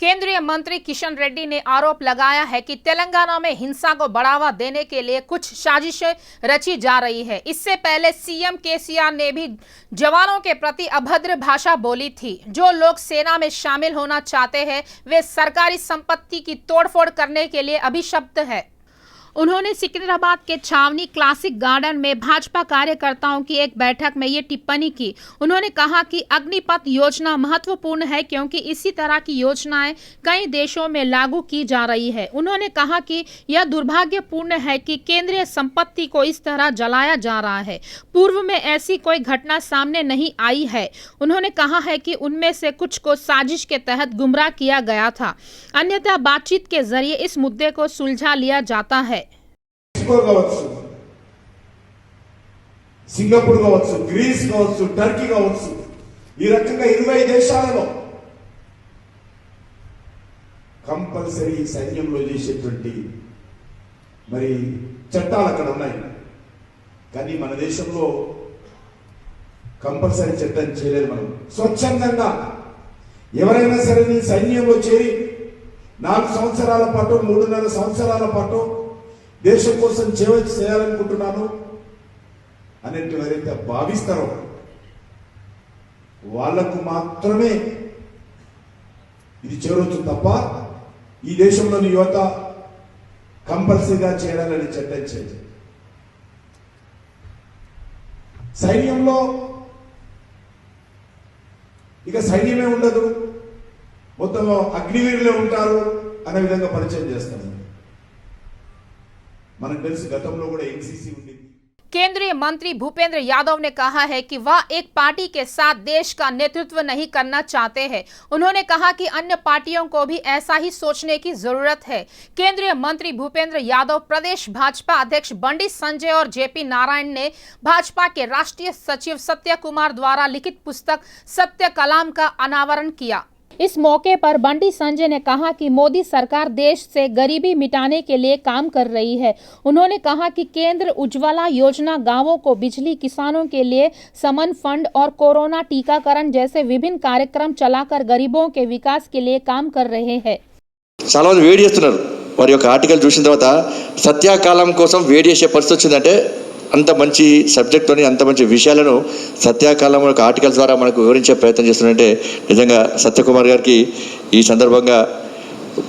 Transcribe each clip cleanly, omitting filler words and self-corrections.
केंद्रीय मंत्री किशन रेड्डी ने आरोप लगाया है कि तेलंगाना में हिंसा को बढ़ावा देने के लिए कुछ साजिशें रची जा रही है। इससे पहले सीएम केसीआर ने भी जवानों के प्रति अभद्र भाषा बोली थी। जो लोग सेना में शामिल होना चाहते हैं वे सरकारी संपत्ति की तोड़फोड़ करने के लिए अभिशप्त है। उन्होंने सिकंदराबाद के छावनी क्लासिक गार्डन में भाजपा कार्यकर्ताओं की एक बैठक में ये टिप्पणी की। उन्होंने कहा कि अग्निपथ योजना महत्वपूर्ण है क्योंकि इसी तरह की योजनाएं कई देशों में लागू की जा रही है। उन्होंने कहा कि यह दुर्भाग्यपूर्ण है कि केंद्रीय संपत्ति को इस तरह जलाया जा रहा है। पूर्व में ऐसी कोई घटना सामने नहीं आई है। उन्होंने कहा है कि उनमें से कुछ को साजिश के तहत गुमराह किया गया था, अन्यथा बातचीत के जरिए इस मुद्दे को सुलझा लिया जाता है। సింగపూర్ కావచ్చు, గ్రీస్ కావచ్చు, టర్కీ కావచ్చు, ఈ రకంగా 20 దేశాలలో కంపల్సరీ సైన్యంలో చేసేటువంటి మరి చట్టాలు అక్కడ ఉన్నాయి. కానీ మన దేశంలో కంపల్సరీ చట్టం చేయలేదు. మనం స్వచ్ఛందంగా ఎవరైనా సరే నీ సైన్యంలో చేరి 4 సంవత్సరాల పాటు 3.5 సంవత్సరాల పాటు దేశం కోసం సేవ చేయాలనుకుంటున్నాను అనేటి ఎవరైతే భావిస్తారో వాళ్లకు మాత్రమే ఇది చేరొచ్చు తప్ప ఈ దేశంలోని యువత కంపల్సరీగా చేయాలని చట్టం చేయదు. సైన్యంలో ఇక సైన్యమే ఉండదు, మొత్తం అగ్నివీరులే ఉంటారు అనే విధంగా పరిచయం చేస్తాను. మనకు తెలుసు గతంలో కూడా ఎన్సీసీ ఉండేది. केंद्रीय मंत्री भूपेंद्र यादव ने कहा है कि वह एक पार्टी के साथ देश का नेतृत्व नहीं करना चाहते हैं। उन्होंने कहा कि अन्य पार्टियों को भी ऐसा ही सोचने की जरूरत है। केंद्रीय मंत्री भूपेंद्र यादव प्रदेश भाजपा अध्यक्ष बंडी संजय और जेपी नारायण ने भाजपा के राष्ट्रीय सचिव सत्य कुमार द्वारा लिखित पुस्तक सत्य कलाम का अनावरण किया। इस मौके पर बंडी संजय ने कहा कि मोदी सरकार देश से गरीबी मिटाने के लिए काम कर रही है। उन्होंने कहा कि केंद्र उज्ज्वला योजना, गांवों को बिजली, किसानों के लिए समन फंड और कोरोना टीकाकरण जैसे विभिन्न कार्यक्रम चलाकर गरीबों के विकास के लिए काम कर रहे हैं। చాలా మంది వేడి చేస్తున్నారు. వారి యొక్క ఆర్టికల్ చూసిన తర్వాత సత్యకాలం కోసం వేడి చేసే పరిస్థితి వచ్చిందంటే అంత మంచి సబ్జెక్ట్తోని అంత మంచి విషయాలను సత్యకాలం యొక్క ఆర్టికల్స్ ద్వారా మనకు వివరించే ప్రయత్నం చేస్తున్నట్టే నిజంగా సత్యకుమార్ గారికి ఈ సందర్భంగా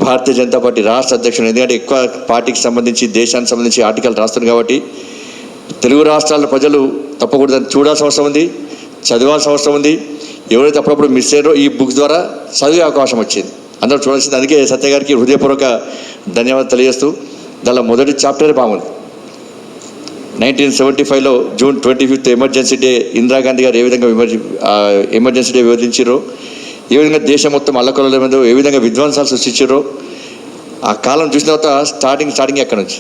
భారతీయ జనతా పార్టీ రాష్ట్ర అధ్యక్షుడు, ఎందుకంటే ఎక్కువ పార్టీకి సంబంధించి దేశానికి సంబంధించి ఆర్టికల్ రాస్తుంది కాబట్టి తెలుగు రాష్ట్రాల ప్రజలు తప్పకుండా చూడాల్సిన అవసరం ఉంది, చదవాల్సిన అవసరం ఉంది. ఎవరైతే అప్పుడప్పుడు మిస్ అయ్యారో ఈ బుక్స్ ద్వారా చదివే అవకాశం వచ్చింది, అందరూ చూడాల్సింది. అందుకే సత్య గారికి హృదయపూర్వక ధన్యవాదాలు తెలియజేస్తూ దానిలో మొదటి చాప్టరే బాగుంది. 1975లో జూన్ 25 ఎమర్జెన్సీ డే ఇందిరాగాంధీ గారు ఏ విధంగా ఎమర్జెన్సీ డే వివరించారో, ఏ విధంగా దేశం మొత్తం అల్లకొల్ల మీద ఏ విధంగా విధ్వంసాలు సృష్టించారో ఆ కాలం చూసిన తర్వాత స్టార్టింగ్ ఎక్కడి నుంచి.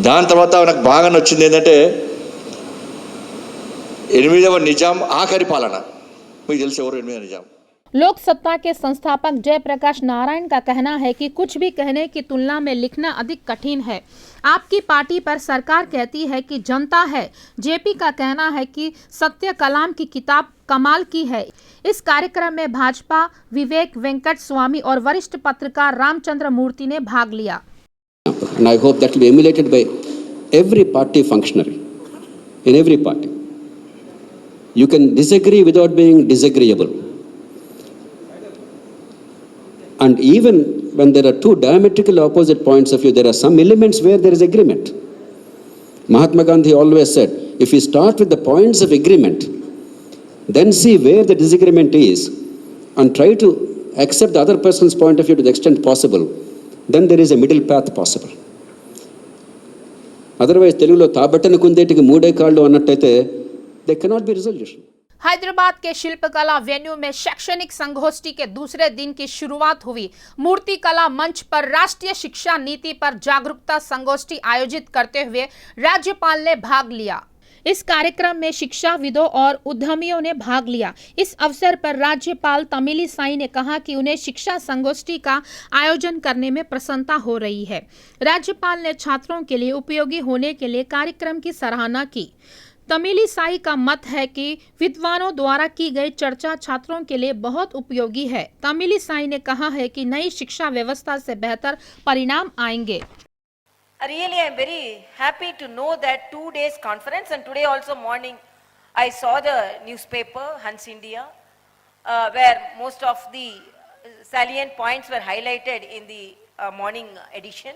దాని తర్వాత నాకు బాగా నచ్చింది ఏంటంటే 8వ నిజాం ఆఖరి పాలన. మీకు తెలిసి ఎవరు 8వ నిజాం? लोक सत्ता के संस्थापक जयप्रकाश नारायण का कहना है कि कुछ भी कहने की तुलना में लिखना अधिक कठिन है। आपकी पार्टी पर सरकार कहती है कि जनता है। जेपी का कहना है कि सत्य कलाम की किताब कमाल की है। इस कार्यक्रम में भाजपा विवेक वेंकट स्वामी और वरिष्ठ पत्रकार रामचंद्र मूर्ति ने भाग लिया। And I hope that will be emulated by every party functionary in every party. You can disagree without being disagreeable. And even when there are two diametrically opposite points of view, there are some elements where there is agreement. Mahatma Gandhi always said, if you start with the points of agreement, then see where the disagreement is and try to accept the other person's point of view to the extent possible, then there is a middle path possible. Otherwise, Telugulo తాబట్టను కుందేటికి మూడే కాళ్ళు అన్నట్టయితే there cannot be resolution. Hyderabad के शिल्पकला venue में शैक्षणिक संगोष्ठी के दूसरे दिन की शुरुआत हुई। मूर्ति कला मंच पर राष्ट्रीय शिक्षा नीति पर जागरूकता संगोष्ठी आयोजित करते हुए राज्यपाल ने भाग लिया। इस कार्यक्रम में शिक्षाविदों और उद्यमियों ने भाग लिया। इस अवसर पर राज्यपाल तमिली साई ने कहा कि उन्हें शिक्षा संगोष्ठी का आयोजन करने में प्रसन्नता हो रही है। राज्यपाल ने छात्रों के लिए उपयोगी होने के लिए कार्यक्रम की सराहना की। तमिलिसाई का मत है कि विद्वानों द्वारा की गई चर्चा छात्रों के लिए बहुत उपयोगी है। तमिलिसाई ने कहा है कि नई शिक्षा व्यवस्था से बेहतर परिणाम आएंगे। Really, I am very happy to know that 2 days conference, and today also morning I saw the newspaper Hans India where most of the salient points were highlighted in the morning edition.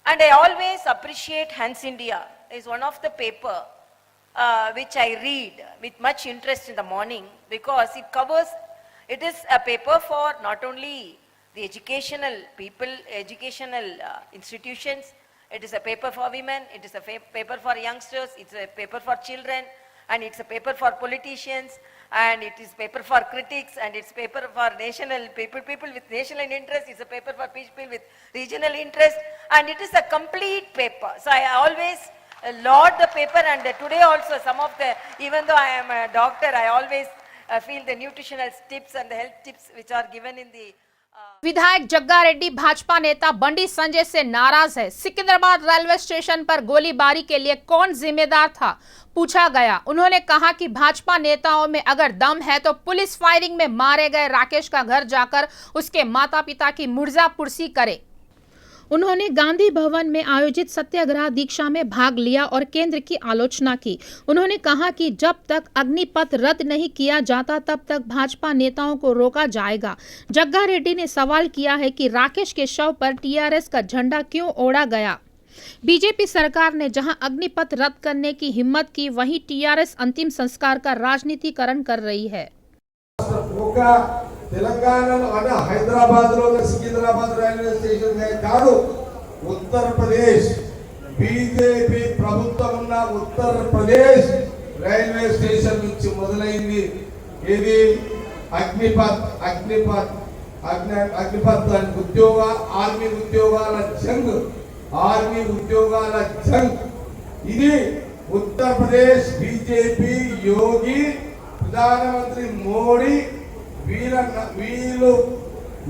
And I always appreciate Hans India. Is one of the paper which I read with much interest in the morning, because it is a paper for not only the educational people, educational institutions. It is a paper for women, it is a paper for youngsters, it's a paper for children, and it's a paper for politicians, and it is paper for critics, and it's paper for national people with national interest, it's a paper for people with regional interest, and it is a complete paper. So I always laud the paper, and today also some of the, even though I am a doctor, I always feel the nutritional tips and the health tips which are given in the विधायक जग्गा रेड्डी भाजपा नेता बंडी संजय से नाराज है। Secunderabad railway station पर गोलीबारी के लिए कौन जिम्मेदार था, पूछा गया। उन्होंने कहा कि भाजपा नेताओं में अगर दम है तो पुलिस फायरिंग में मारे गए राकेश का घर जाकर उसके माता पिता की मुर्जापुरसी करे। उन्होंने गांधी भवन में आयोजित सत्याग्रह दीक्षा में भाग लिया और केंद्र की आलोचना की। उन्होंने कहा कि जब तक अग्निपथ रद्द नहीं किया जाता तब तक भाजपा नेताओं को रोका जाएगा। जग्गा रेड्डी ने सवाल किया है कि राकेश के शव पर टीआरएस का झंडा क्यों ओढ़ा गया। बीजेपी सरकार ने जहां अग्निपथ रद्द करने की हिम्मत की, वहीं टीआरएस अंतिम संस्कार का राजनीतिकरण कर रही है। తెలంగాణలో అంటే హైదరాబాద్లో సికింద్రాబాద్ రైల్వే స్టేషన్ కాదు, ఉత్తరప్రదేశ్ బీజేపీ ప్రభుత్వం ఉన్న ఉత్తరప్రదేశ్ రైల్వే స్టేషన్ నుంచి మొదలైంది ఇది అగ్నిపథ్ ఉద్యోగ ఆర్మీ ఉద్యోగాల జంగ్ ఇది ఉత్తరప్రదేశ్ బీజేపీ యోగి ప్రధానమంత్రి మోడీ వీళ్ళు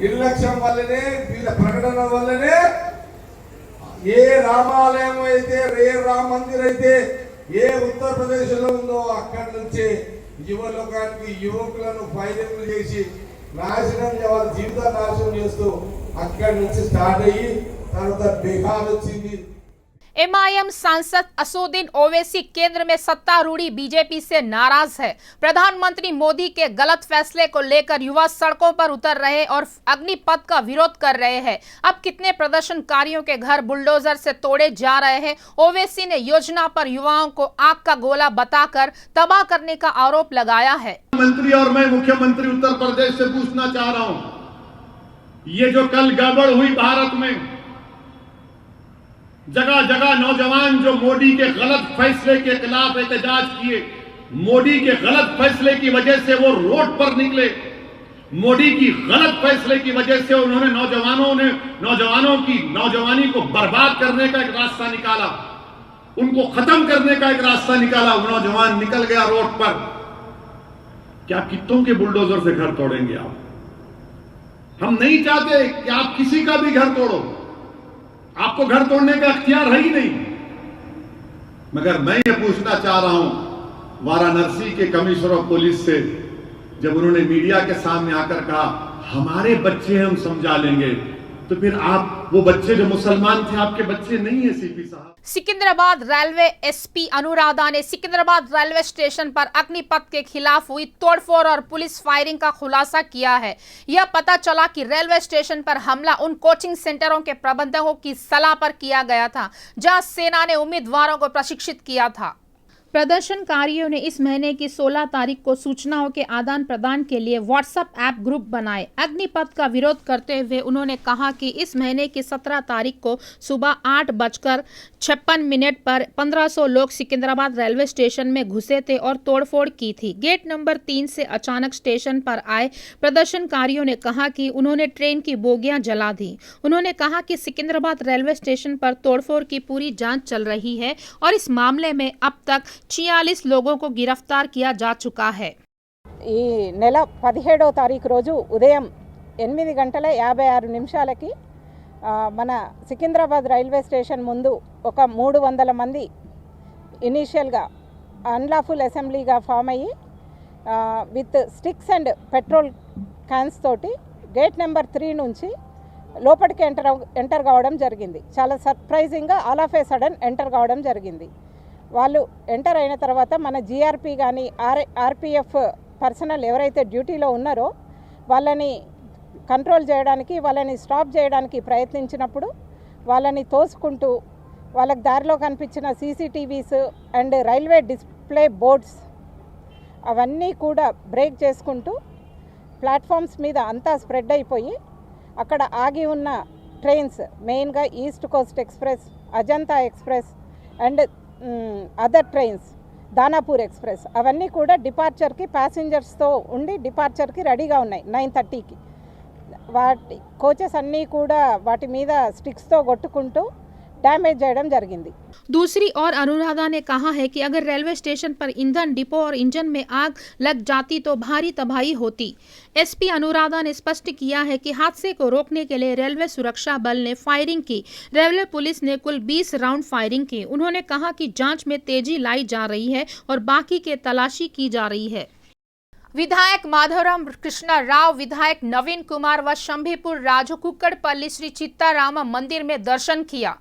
నిర్లక్ష్యం వల్లనే, వీళ్ళ ప్రకటన వల్లనే ఏ రామాలయం అయితే, ఏ రామ మందిర్ అయితే ఏ ఉత్తరప్రదేశ్ లో ఉందో అక్కడి నుంచి యువలోకానికి యువకులను ఫైరింగ్ చేసి నాశనం, వాళ్ళ జీవితాన్ని నాశనం చేస్తూ అక్కడి నుంచి స్టార్ట్ అయ్యి తర్వాత బిహార్ వచ్చింది। एमआईएम सांसद असदुद्दीन ओवैसी केंद्र में सत्तारूढ़ी बीजेपी से नाराज है। प्रधानमंत्री मोदी के गलत फैसले को लेकर युवा सड़कों पर उतर रहे और अग्निपथ का विरोध कर रहे हैं। अब कितने प्रदर्शनकारियों के घर बुलडोजर से तोड़े जा रहे हैं। ओवैसी ने योजना पर युवाओं को आग का गोला बताकर तबाह करने का आरोप लगाया है। मंत्री और मैं मुख्यमंत्री उत्तर प्रदेश से पूछना चाह रहा हूं, ये जो कल गड़बड़ हुई भारत में, जगह जगह नौजवान जो मोदी के गलत फैसले के खिलाफ एहतजाज किए, मोदी के गलत फैसले की वजह से वो रोड पर निकले, मोदी की गलत फैसले की वजह से उन्होंने नौजवानों की नौजवानी को बर्बाद करने का एक रास्ता निकाला, उनको खत्म करने का एक रास्ता निकाला। नौजवान निकल गया रोड पर। क्या कितों के बुलडोजर से घर तोड़ेंगे आप? हम नहीं चाहते कि आप किसी का भी घर तोड़ो, आपको घर तोड़ने का अख्तियार है ही नहीं। मगर मैं ये पूछना चाह रहा हूं वाराणसी के कमिश्नर ऑफ पुलिस से, जब उन्होंने मीडिया के सामने आकर कहा हमारे बच्चे हम समझा लेंगे, तो फिर आप वो बच्चे जो मुसलमान थे आपके बच्चे नहीं है सीपी साहब। सिकंदराबाद रेलवे एसपी अनुराधा ने सिकंदराबाद रेलवे स्टेशन पर अग्निपथ के खिलाफ हुई तोड़फोड़ और पुलिस फायरिंग का खुलासा किया है। यह पता चला कि रेलवे स्टेशन पर हमला उन कोचिंग सेंटरों के प्रबंधकों की सलाह पर किया गया था जहां सेना ने उम्मीदवारों को प्रशिक्षित किया था। प्रदर्शनकारियों ने इस महीने की 16 तारीख को सूचनाओं के आदान प्रदान के लिए व्हाट्सएप ऐप ग्रुप बनाए। अग्निपथ का विरोध करते हुए उन्होंने कहा कि इस महीने की 17 तारीख को सुबह 8:56 पर 1500 लोग सिकंदराबाद रेलवे स्टेशन में घुसे थे और तोड़फोड़ की थी। गेट नंबर 3 से अचानक स्टेशन पर आए प्रदर्शनकारियों ने कहा कि उन्होंने ट्रेन की बोगियां जला दी। उन्होंने कहा कि सिकंदराबाद रेलवे स्टेशन पर तोड़फोड़ की पूरी जांच चल रही है और इस मामले में अब तक 46 लोगों को गिरफ्तार किया जा चुका है। ఈ నెల 17వ తారీఖు రోజు ఉదయం 8:56 మన సికింద్రాబాద్ రైల్వే స్టేషన్ ముందు ఒక 300 మంది ఇనీషియల్గా అన్లాఫుల్ అసెంబ్లీగా ఫామ్ అయ్యి with sticks and petrol cans తోటి గేట్ నెంబర్ 3 నుంచి లోపలికి ఎంటర్ కావడం జరిగింది. చాలా సర్ప్రైజింగ్గా all of a sudden enter కావడం జరిగింది. వాళ్ళు ఎంటర్ అయిన తర్వాత మన జీఆర్పీ కానీ ఆర్పిఎఫ్ పర్సనల్ ఎవరైతే డ్యూటీలో ఉన్నారో వాళ్ళని కంట్రోల్ చేయడానికి, వాళ్ళని స్టాప్ చేయడానికి ప్రయత్నించినప్పుడు వాళ్ళని తోసుకుంటూ వాళ్ళకి దారిలో కనిపించిన CCTVs and railway display boards అవన్నీ కూడా బ్రేక్ చేసుకుంటూ ప్లాట్ఫామ్స్ మీద అంతా స్ప్రెడ్ అయిపోయి అక్కడ ఆగి ఉన్న ట్రైన్స్ మెయిన్గా east Coast express, Ajanta express and other trains, Danapur express అవన్నీ కూడా డిపార్చర్కి ప్యాసింజర్స్తో ఉండి డిపార్చర్కి రెడీగా ఉన్నాయి 9:30కి. వాటి కోచెస్ అన్నీ కూడా వాటి మీద స్టిక్స్తో కొట్టుకుంటూ डैमेज చేయడం జరిగింది. दूसरी ओर अनुराधा ने कहा है कि अगर रेलवे स्टेशन पर ईंधन डिपो और इंजन में आग लग जाती तो भारी तबाही होती। एसपी अनुराधा ने स्पष्ट किया है कि हादसे को रोकने के लिए रेलवे सुरक्षा बल ने फायरिंग की। रेलवे पुलिस ने कुल 20 राउंड फायरिंग की। उन्होंने कहा कि जांच में तेजी लाई जा रही है और बाकी के तलाशी की जा रही है। विधायक माधवराम कृष्णा राव, विधायक नवीन कुमार व शंभीपुर राजू कुक्कड़पल्ली श्री चित्ताराम मंदिर में दर्शन किया।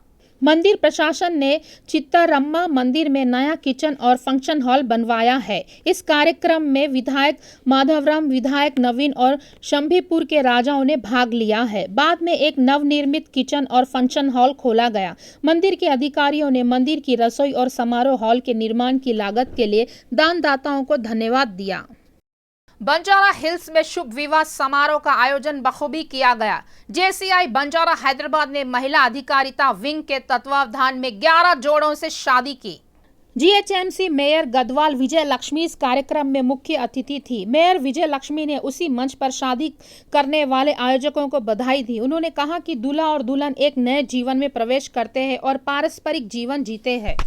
मंदिर प्रशासन ने चित्तारम्मा मंदिर में नया किचन और फंक्शन हॉल बनवाया है। इस कार्यक्रम में विधायक माधवराम, विधायक नवीन और शंभीपुर के राजाओं ने भाग लिया है। बाद में एक नवनिर्मित किचन और फंक्शन हॉल खोला गया। मंदिर के अधिकारियों ने मंदिर की रसोई और समारोह हॉल के निर्माण की लागत के लिए दानदाताओं को धन्यवाद दिया। बंजारा हिल्स में शुभ विवाह समारोह का आयोजन बखूबी किया गया। जेसीआई बंजारा हैदराबाद ने महिला अधिकारिता विंग के तत्वावधान में 11 जोड़ों से शादी की। जीएचएमसी मेयर गदवाल विजय लक्ष्मी इस कार्यक्रम में मुख्य अतिथि थी। मेयर विजय लक्ष्मी ने उसी मंच पर शादी करने वाले आयोजकों को बधाई दी। उन्होंने कहा कि दूल्हा और दुल्हन एक नए जीवन में प्रवेश करते हैं और पारस्परिक जीवन जीते हैं।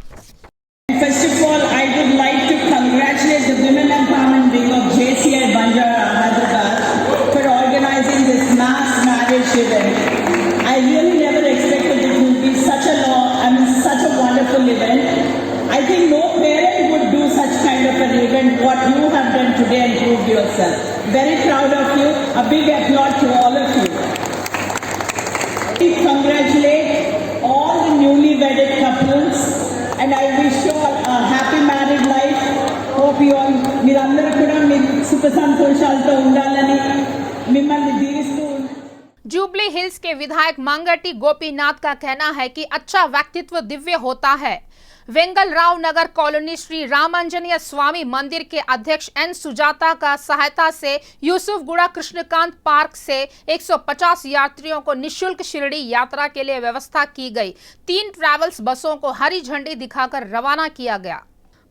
First of all, I would like to congratulate the Women Empowerment Wing of JCI Banjara Hyderabad for organizing this mass marriage event. I really never expected it would be such a wonderful event. I think no parent would do such kind of an event, what you have done today and proved yourself. Very proud of you. A big applause to all of you. I congratulate all the newly wedded couples. And I wish you all a happy married life. Hope you all మీరందరూ కూడా మీ సుఖ సంతోషాలతో ఉండాలని మిమ్మల్ని దీవిస్తూ. Jubilee hills के विधायक मांगटी गोपीनाथ का कहना है कि अच्छा व्यक्तित्व दिव्य होता है। वेंगल राव नगर कॉलोनी श्री रामांजनेय स्वामी मंदिर के अध्यक्ष एन सुजाता का सहायता से यूसुफगुड़ा कृष्णकांत पार्क से 150 यात्रियों को निशुल्क शिरडी यात्रा के लिए व्यवस्था की गई। 3 ट्रैवल्स बसों को हरी झंडी दिखाकर रवाना किया गया।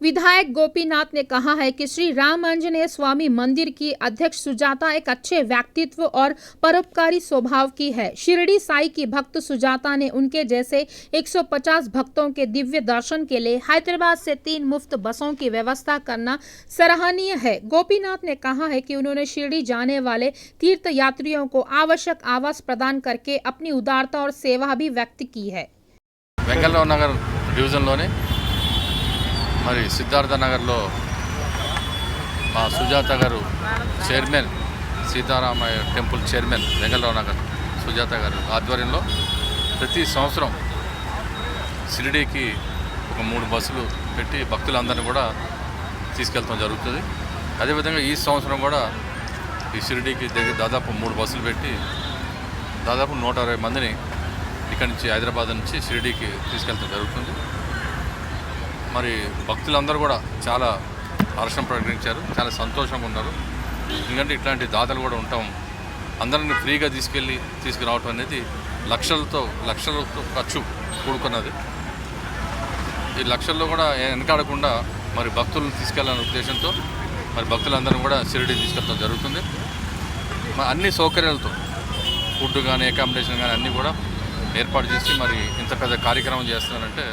विधायक गोपीनाथ ने कहा है कि श्री रामांजनेय स्वामी मंदिर की अध्यक्ष सुजाता एक अच्छे व्यक्तित्व और परोपकारी स्वभाव की है। शिरडी साई की भक्त सुजाता ने उनके जैसे 150 भक्तों के दिव्य दर्शन के लिए हैदराबाद से 3 मुफ्त बसों की व्यवस्था करना सराहनीय है। गोपीनाथ ने कहा है कि उन्होंने शिरडी जाने वाले तीर्थ यात्रियों को आवश्यक आवास प्रदान करके अपनी उदारता और सेवा भी व्यक्त की है। వెంగళరావు నగర్ డివిజన్లోని మరి సిద్ధార్థ నగర్లో మా సుజాత గారు chairman, Sitaramayya temple chairman Vengalrao Nagar Sujatha గారు ఆధ్వర్యంలో ప్రతి సంవత్సరం షిరిడీకి ఒక 3 బస్సులు పెట్టి భక్తులందరినీ కూడా తీసుకెళ్తాం జరుగుతుంది. అదేవిధంగా ఈ సంవత్సరం కూడా ఈ షిరిడీకి దాదాపు 3 బస్సులు పెట్టి దాదాపు 120 మందిని ఇక్కడి నుంచి హైదరాబాద్ నుంచి షిరిడీకి తీసుకెళ్తాం జరుగుతుంది. మరి భక్తులందరూ కూడా చాలా హర్షం ప్రకటించారు, చాలా సంతోషంగా ఉన్నారు. ఎందుకంటే ఇట్లాంటి దాతలు కూడా ఉంటాం. అందరిని ఫ్రీగా తీసుకురావటం అనేది లక్షలతో ఖర్చు కూడుకున్నది. ఈ లక్షల్లో కూడా వెనకాడకుండా మరి భక్తులను తీసుకెళ్లాలనే ఉద్దేశంతో మరి భక్తులందరినీ కూడా షిరిడీ తీసుకెళ్ళడం జరుగుతుంది. అన్ని సౌకర్యాలతో ఫుడ్ కానీ అకామిడేషన్ కానీ అన్నీ కూడా ఏర్పాటు చేసి మరి ఇంత పెద్ద కార్యక్రమం చేస్తున్నారంటే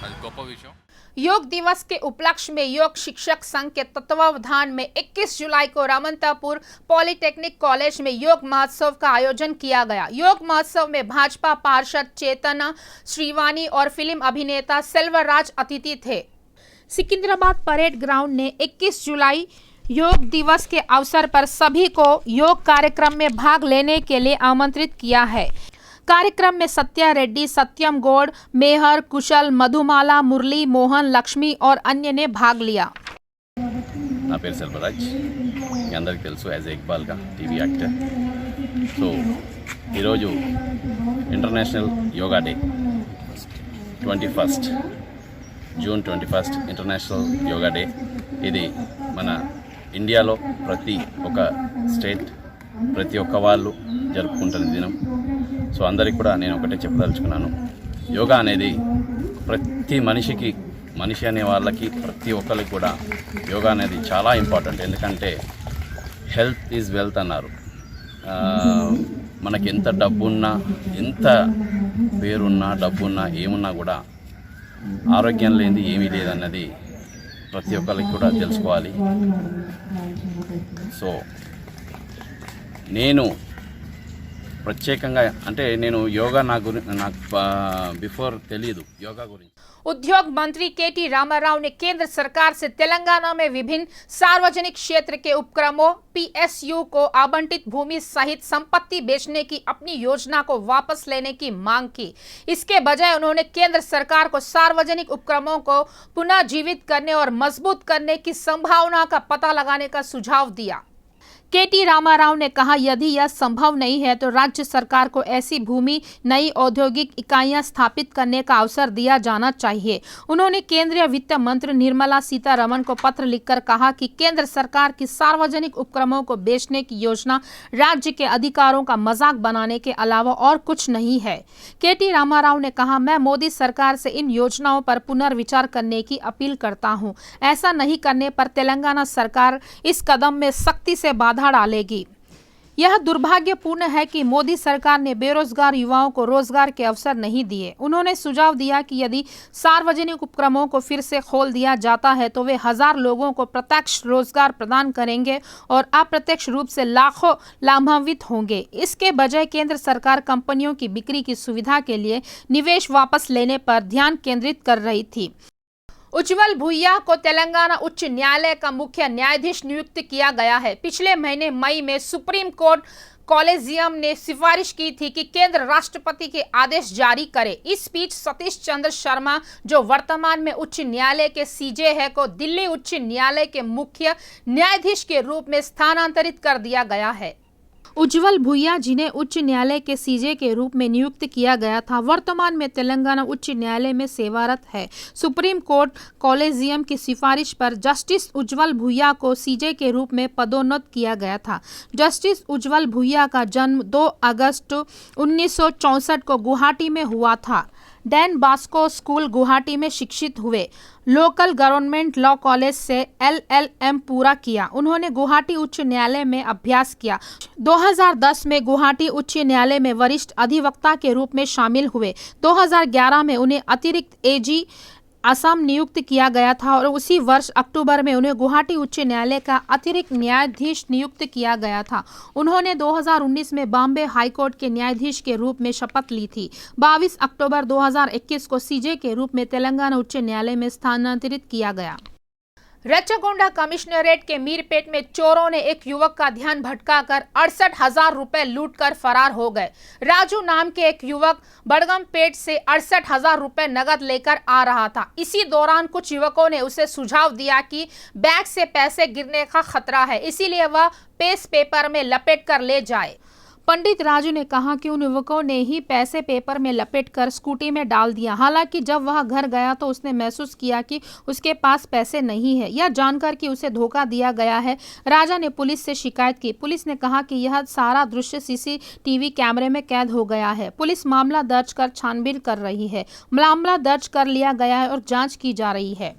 అది గొప్ప విషయం. योग दिवस के उपलक्ष्य में योग शिक्षक संघ के तत्वावधान में 21 जुलाई को रामंतापुर पॉलिटेक्निक कॉलेज में योग महोत्सव का आयोजन किया गया। योग महोत्सव में भाजपा पार्षद चेतना श्रीवानी और फिल्म अभिनेता सेल्वराज अतिथि थे। सिकंदराबाद परेड ग्राउंड ने 21 जुलाई योग दिवस के अवसर पर सभी को योग कार्यक्रम में भाग लेने के लिए आमंत्रित किया है। कार्यक्रम में सत्या रेड्डी, सत्यम गौड़, मेहर, कुशल, मधुमाला, मुरली, मोहन, लक्ष्मी और अन्य ने भाग लिया। నా పేరు సెల్వరాజ్, మీ అందరికీ తెలుసు యాజ్ ఇక్బాల్గా టీవీ యాక్టర్. సో ఈరోజు international yoga day 21 June 21 international yoga day. ఇది మన ఇండియాలో ప్రతి ఒక్క స్టేట్, ప్రతి ఒక్క వాళ్ళు జరుపుకుంటున్న దినం. సో అందరికీ కూడా నేను ఒకటే చెప్పదలుచుకున్నాను, యోగా అనేది ప్రతి మనిషి అనే వాళ్ళకి, ప్రతి ఒక్కరికి కూడా యోగా అనేది చాలా ఇంపార్టెంట్. ఎందుకంటే హెల్త్ ఈజ్ వెల్త్ అన్నారు. మనకి ఎంత డబ్బున్నా, ఎంత పేరున్నా, డబ్బున్నా, ఏమున్నా కూడా ఆరోగ్యం లేనిది ఏమీ లేదన్నది ప్రతి ఒక్కరికి కూడా తెలుసుకోవాలి. సో నేను ప్రత్యేకంగా అంటే నేను యోగా నాకు బిఫోర్ తెలియదు యోగా గురించి. उद्योग मंत्री केटी रामाराव ने केंद्र सरकार से तेलंगाना में विभिन्न सार्वजनिक क्षेत्र के उपक्रमों PSU को आवंटित भूमि सहित संपत्ति बेचने की अपनी योजना को वापस लेने की मांग की। इसके बजाय उन्होंने केंद्र सरकार को सार्वजनिक उपक्रमों को पुनः जीवित करने और मजबूत करने की संभावना का पता लगाने का सुझाव दिया। केटी रामाराव ने कहा, यदि यह संभव नहीं है तो राज्य सरकार को ऐसी भूमि नई औद्योगिक इकाइयां स्थापित करने का अवसर दिया जाना चाहिए। उन्होंने केंद्रीय वित्त मंत्री निर्मला सीतारमण को पत्र लिखकर कहा कि केंद्र सरकार की सार्वजनिक उपक्रमों को बेचने की योजना राज्य के अधिकारों का मजाक बनाने के अलावा और कुछ नहीं है। केटी रामाराव ने कहा, मैं मोदी सरकार से इन योजनाओं पर पुनर्विचार करने की अपील करता हूं। ऐसा नहीं करने पर तेलंगाना सरकार इस कदम में सख्ती से बाधा डालेगी। यह दुर्भाग्यपूर्ण है कि मोदी सरकार ने बेरोजगार युवाओं को रोजगार के अवसर नहीं दिए। उन्होंने सुझाव दिया कि यदि सार्वजनिक उपक्रमों को फिर से खोल दिया जाता है तो वे 1000 लोगों को प्रत्यक्ष रोजगार प्रदान करेंगे और अप्रत्यक्ष रूप से लाखों लाभान्वित होंगे। इसके बजाय केंद्र सरकार कंपनियों की बिक्री की सुविधा के लिए निवेश वापस लेने पर ध्यान केंद्रित कर रही थी। उज्जवल भुइया को तेलंगाना उच्च न्यायालय का मुख्य न्यायाधीश नियुक्त किया गया है। पिछले महीने मई में सुप्रीम कोर्ट कॉलेजियम ने सिफारिश की थी कि केंद्र राष्ट्रपति के आदेश जारी करे। इस बीच सतीश चंद्र शर्मा, जो वर्तमान में उच्च न्यायालय के सीजे है, को दिल्ली उच्च न्यायालय के मुख्य न्यायाधीश के रूप में स्थानांतरित कर दिया गया है। उज्जवल भुइया, जिन्हें उच्च न्यायालय के सीजे के रूप में नियुक्त किया गया था, वर्तमान में तेलंगाना उच्च न्यायालय में सेवारत है। सुप्रीम कोर्ट कॉलेजियम की सिफारिश पर जस्टिस उज्जवल भुइया को सीजे के रूप में पदोन्नत किया गया था। जस्टिस उज्जवल भुइया का जन्म 2 अगस्त 1964 को गुवाहाटी में हुआ था। डैन बास्को स्कूल गुवाहाटी में शिक्षित हुए। लोकल गवर्नमेंट लॉ कॉलेज से LLM पूरा किया। उन्होंने गुवाहाटी उच्च न्यायालय में अभ्यास किया। 2010 में गुवाहाटी उच्च न्यायालय में वरिष्ठ अधिवक्ता के रूप में शामिल हुए। 2011 में उन्हें अतिरिक्त AG असम नियुक्त किया गया था और उसी वर्ष अक्टूबर में उन्हें गुवाहाटी उच्च न्यायालय का अतिरिक्त न्यायाधीश नियुक्त किया गया था। उन्होंने 2019 में बॉम्बे हाईकोर्ट के न्यायाधीश के रूप में शपथ ली थी। 22 अक्टूबर 2021 को सीजे के रूप में तेलंगाना उच्च न्यायालय में स्थानांतरित किया गया। रच्चाकोंडा कमिश्नरेट के मीरपेट में चोरों ने एक युवक का ध्यान भटकाकर 68,000 रुपए लूटकर फरार हो गए। राजू नाम के एक युवक बड़गमपेट से 68,000 रुपए नगद लेकर आ रहा था। इसी दौरान कुछ युवकों ने उसे सुझाव दिया कि बैग से पैसे गिरने का खतरा है, इसीलिए वह पेस्ट पेपर में लपेट कर ले जाए। पंडित राजू ने कहा कि उन युवकों ने ही पैसे पेपर में लपेटकर स्कूटी में डाल दिया। हालांकि जब वह घर गया तो उसने महसूस किया कि उसके पास पैसे नहीं है। यह जानकर कि उसे धोखा दिया गया है, राजा ने पुलिस से शिकायत की। पुलिस ने कहा कि यह सारा दृश्य CCTV कैमरे में कैद हो गया है। पुलिस मामला दर्ज कर छानबीन कर रही है। मामला दर्ज कर लिया गया है और जाँच की जा रही है।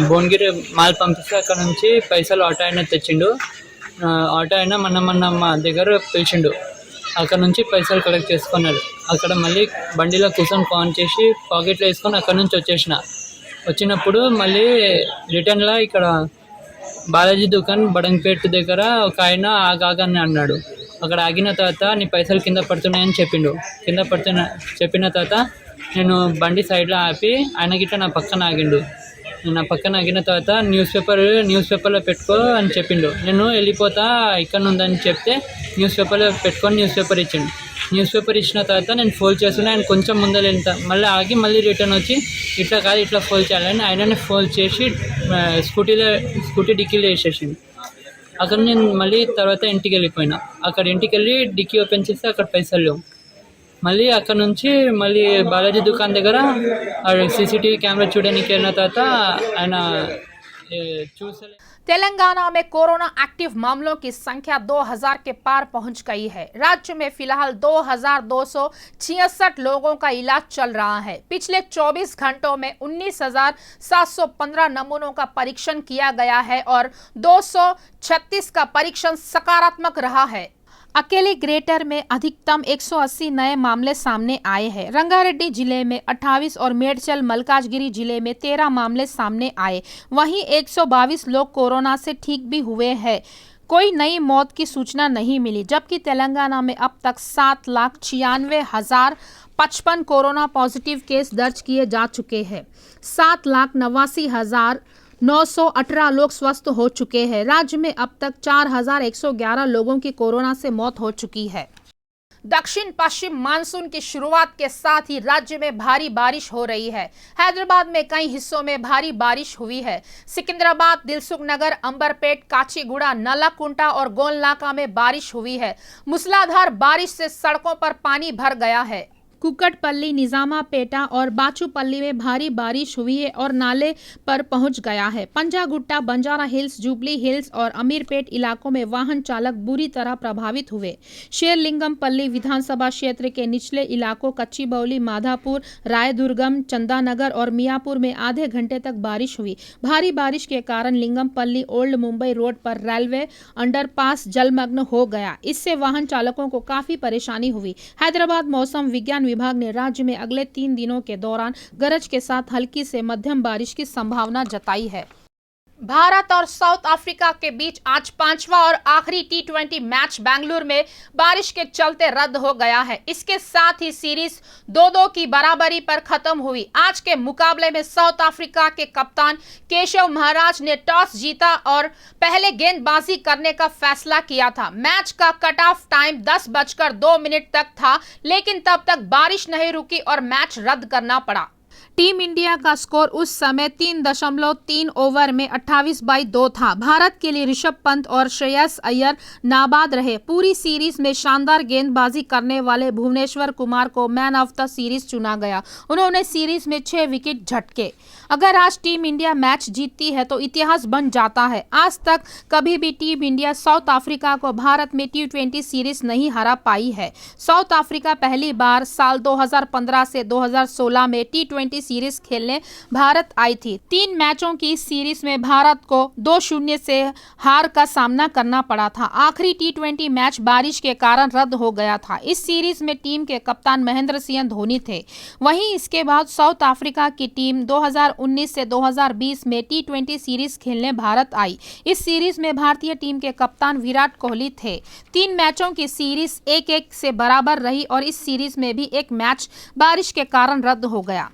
భువనగిరి మాల్ పంపిస్తే అక్కడ నుంచి పైసలు ఆటో అయినా తెచ్చిండు. ఆటో అయినా మొన్న మా దగ్గర పిలిచిండు. అక్కడ నుంచి పైసలు కలెక్ట్ చేసుకున్నాడు. అక్కడ మళ్ళీ బండిలో కూర్చొని ఫోన్ చేసి పాకెట్లో వేసుకొని అక్కడ నుంచి వచ్చినప్పుడు మళ్ళీ రిటర్న్లో ఇక్కడ బాలాజీ దుకాణం బడంగపేట దగ్గర ఒక ఆయన ఆగాని అన్నాడు. అక్కడ ఆగిన తర్వాత నీ పైసలు కింద పడుతున్నాయని చెప్పిండు. చెప్పిన తర్వాత నేను బండి సైడ్లో ఆపి ఆయన గిట్ట నా పక్కన ఆగిండు. నా పక్కన ఆగిన తర్వాత న్యూస్ పేపర్లో పెట్టుకో అని చెప్పిండు. నేను వెళ్ళిపోతా ఇక్కడ ఉందని చెప్తే న్యూస్ పేపర్లో పెట్టుకొని న్యూస్ పేపర్ ఇచ్చిండు. న్యూస్ పేపర్ ఇచ్చిన తర్వాత నేను ఫోల్డ్ చేస్తున్నా, ఆయన కొంచెం ముందర వెళ్తా, మళ్ళీ ఆగి మళ్ళీ రిటర్న్ వచ్చి ఇట్లా కాదు ఇట్లా ఫోల్డ్ చేయాలని ఆయననే ఫోల్డ్ చేసి స్కూటీ డిక్కీలో వేసేసిండు. అక్కడ నేను మళ్ళీ తర్వాత ఇంటికి వెళ్ళిపోయినా. అక్కడ ఇంటికి వెళ్ళి డిక్కీ ఓపెన్ చేస్తే అక్కడ పైసలు లేవు. మళ్ళీ అక్కడ నుంచి మళ్ళీ బాలాజీ దుకాణం దగ్గర సీసీటీవీ కెమెరా చూడడానికి వెళ్ళిన తర్వాత ఆయన చూసలే. तेलंगाना में कोरोना एक्टिव मामलों की संख्या 2000 के पार पहुंच गई है। राज्य में फिलहाल 2266 लोगों का इलाज चल रहा है। पिछले 24 घंटों में 19,715 नमूनों का परीक्षण किया गया है और 236 का परीक्षण सकारात्मक रहा है। अकेले ग्रेटर में अधिकतम 180 नए मामले सामने आए हैं। रंगारेड्डी जिले में 28 और मेडचल मलकाजगिरी जिले में 13 मामले सामने आए। वहीं 122 लोग कोरोना से ठीक भी हुए हैं। कोई नई मौत की सूचना नहीं मिली, जबकि तेलंगाना में अब तक 7,96,055 कोरोना पॉजिटिव केस दर्ज किए जा चुके हैं। 7,89,918 लोग स्वस्थ हो चुके हैं। राज्य में अब तक 4,111 लोगों की कोरोना से मौत हो चुकी है। दक्षिण पश्चिम मानसून की शुरुआत के साथ ही राज्य में भारी बारिश हो रही है। हैदराबाद में कई हिस्सों में भारी बारिश हुई है। सिकंदराबाद, दिलसुखनगर, अंबरपेट, काचीगुड़ा, नलाकुंटा और गोलनाका में बारिश हुई है। मूसलाधार बारिश से सड़कों पर पानी भर गया है। कुक्कटपल्ली, निजामापेटा और बाचूपल्ली में भारी बारिश हुई है और नाले पर पहुंच गया है। Panjagutta, Banjara hills, jubilee hills और अमीरपेट इलाकों में वाहन चालक बुरी तरह प्रभावित हुए। शेरलिंगमपल्ली विधानसभा क्षेत्र के निचले इलाकों कच्चीबौली, माधापुर, रायदुर्गम, चंदानगर और मियापुर में आधे घंटे तक बारिश हुई। भारी बारिश के कारण लिंगमपल्ली ओल्ड मुंबई रोड पर रेलवे अंडरपास जलमग्न हो गया। इससे वाहन चालकों को काफी परेशानी हुई। हैदराबाद मौसम विज्ञान विभाग ने राज्य में अगले 3 दिनों के दौरान गरज के साथ हल्की से मध्यम बारिश की संभावना जताई है। भारत और साउथ अफ्रीका के बीच आज 5वां और आखिरी T20 मैच बेंगलुरु में बारिश के चलते रद्द हो गया है। इसके साथ ही सीरीज 2-2 की बराबरी पर खत्म हुई। आज के मुकाबले में साउथ अफ्रीका के कप्तान केशव महाराज ने टॉस जीता और पहले गेंदबाजी करने का फैसला किया था। मैच का कट ऑफ टाइम 10:02 तक था, लेकिन तब तक बारिश नहीं रुकी और मैच रद्द करना पड़ा। टीम इंडिया का स्कोर उस समय 3.3 ओवर में 28/2 था। भारत के लिए ऋषभ पंत और श्रेयस अय्यर नाबाद रहे। पूरी सीरीज में शानदार गेंदबाजी करने वाले भुवनेश्वर कुमार को मैन ऑफ द सीरीज चुना गया। उन्होंने सीरीज में 6 विकेट झटके। अगर आज टीम इंडिया मैच जीतती है तो इतिहास बन जाता है। आज तक कभी भी टीम इंडिया साउथ अफ्रीका को भारत में T20 सीरीज नहीं हरा पाई है। साउथ अफ्रीका पहली बार साल 2015 से 2016 में T20 सीरीज खेलने भारत आई थी। 3 मैचों की इस सीरीज में भारत को 2-0 से हार का सामना करना पड़ा था। आखिरी T20 मैच बारिश के कारण रद्द हो गया था। इस सीरीज में टीम के कप्तान महेंद्र सिंह धोनी थे। वहीं इसके बाद साउथ अफ्रीका की टीम 2019 से 2020 में T20 सीरीज खेलने भारत आई। इस सीरीज में भारतीय टीम के कप्तान विराट कोहली थे। 3 मैचों की सीरीज 1-1 से बराबर रही और इस सीरीज में भी एक मैच बारिश के कारण रद्द हो गया।